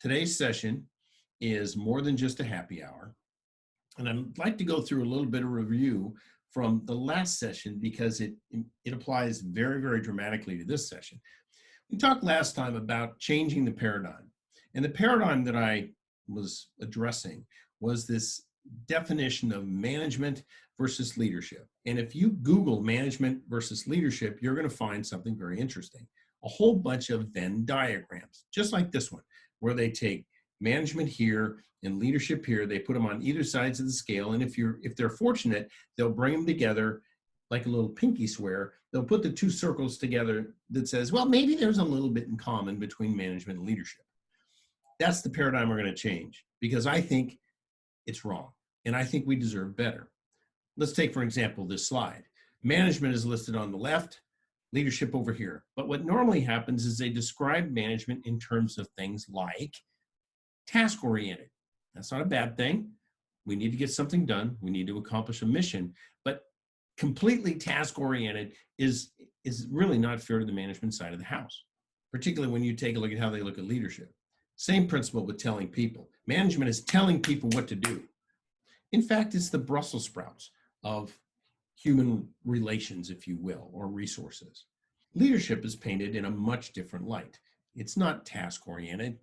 Today's session is more than just a happy hour. And I'd like to go through a little bit of review from the last session because it applies very, very dramatically to this session. We talked last time about changing the paradigm. And the paradigm that I was addressing was this definition of management versus leadership. And if you Google management versus leadership, you're going to find something very interesting. A whole bunch of Venn diagrams, just like this one, where they take management here and leadership here, they put them on either sides of the scale. And if they're fortunate, they'll bring them together like a little pinky swear. They'll put the two circles together that says, well, maybe there's a little bit in common between management and leadership. That's the paradigm we're going to change because I think it's wrong. And I think we deserve better. Let's take, for example, this slide. Management is listed on the left, leadership over here. But what normally happens is they describe management in terms of things like task-oriented. That's not a bad thing. We need to get something done. We need to accomplish a mission. But completely task-oriented is really not fair to the management side of the house, particularly when you take a look at how they look at leadership. Same principle with telling people. Management is telling people what to do. In fact, it's the Brussels sprouts of human relations, if you will, or resources. Leadership is painted in a much different light. It's not task-oriented.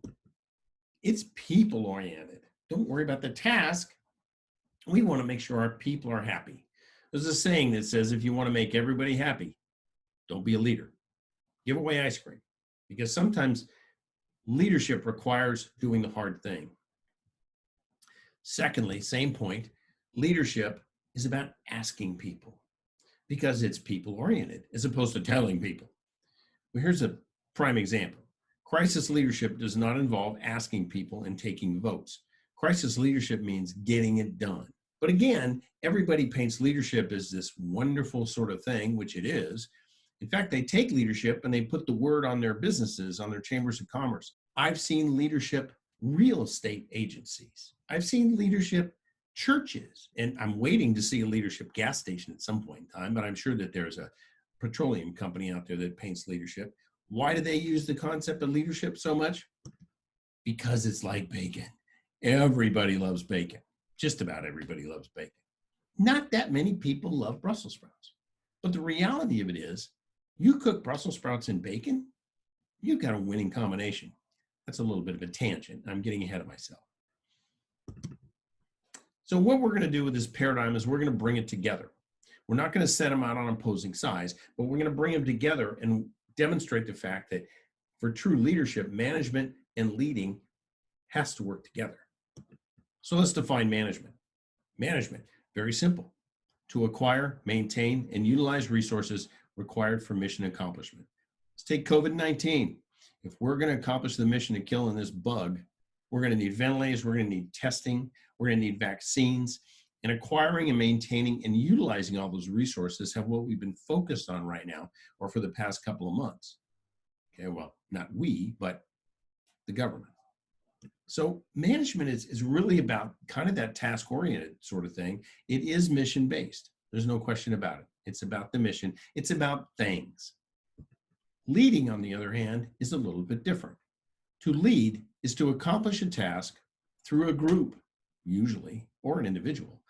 It's people-oriented. Don't worry about the task. We want to make sure our people are happy. There's a saying that says, if you want to make everybody happy, don't be a leader. Give away ice cream. Because sometimes leadership requires doing the hard thing. Secondly, same point, leadership is about asking people because it's people-oriented as opposed to telling people. Well, here's a prime example. Crisis leadership does not involve asking people and taking votes. Crisis leadership means getting it done. But again, everybody paints leadership as this wonderful sort of thing, which it is. In fact, they take leadership and they put the word on their businesses, on their chambers of commerce. I've seen leadership real estate agencies. I've seen leadership churches, and I'm waiting to see a leadership gas station at some point in time, but I'm sure that there's a petroleum company out there that paints leadership. Why do they use the concept of leadership so much? Because it's like bacon. Everybody loves bacon. Just about everybody loves bacon. Not that many people love Brussels sprouts. But the reality of it is, you cook Brussels sprouts and bacon, you've got a winning combination. That's a little bit of a tangent. I'm getting ahead of myself. So what we're going to do with this paradigm is we're going to bring it together. We're not going to set them out on opposing sides, but we're going to bring them together and demonstrate the fact that for true leadership, management and leading has to work together. So let's define management. Management, very simple. To acquire, maintain, and utilize resources required for mission accomplishment. Let's take COVID-19. If we're going to accomplish the mission of killing this bug, we're going to need ventilators, we're going to need testing, we're going to need vaccines, and acquiring and maintaining and utilizing all those resources have what we've been focused on right now, or for the past couple of months. Okay, well, not we, but the government. So management is really about kind of that task-oriented sort of thing. It is mission-based. There's no question about it. It's about the mission. It's about things. Leading, on the other hand, is a little bit different. To lead is to accomplish a task through a group, usually, or an individual,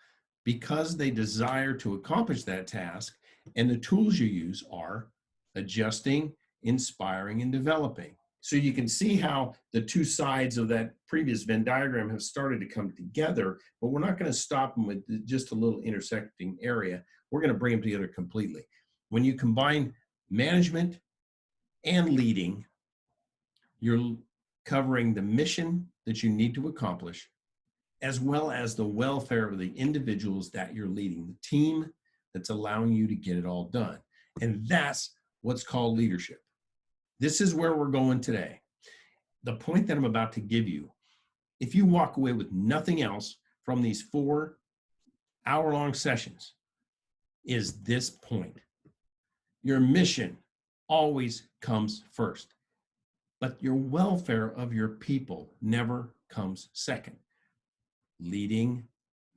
because they desire to accomplish that task, and the tools you use are adjusting, inspiring, and developing. So you can see how the two sides of that previous Venn diagram have started to come together, but we're not going to stop them with just a little intersecting area. We're going to bring them together completely. When you combine management and leading, you're covering the mission that you need to accomplish, as well as the welfare of the individuals that you're leading, the team that's allowing you to get it all done. And that's what's called leadership. This is where we're going today. The point that I'm about to give you, if you walk away with nothing else from these 4 hour-long sessions, is this point. Your mission always comes first, but your welfare of your people never comes second. Leading,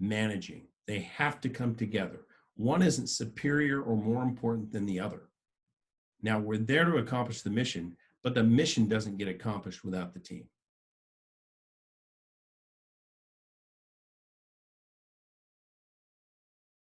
managing, they have to come together. One isn't superior or more important than the other. Now, we're there to accomplish the mission, but the mission doesn't get accomplished without the team.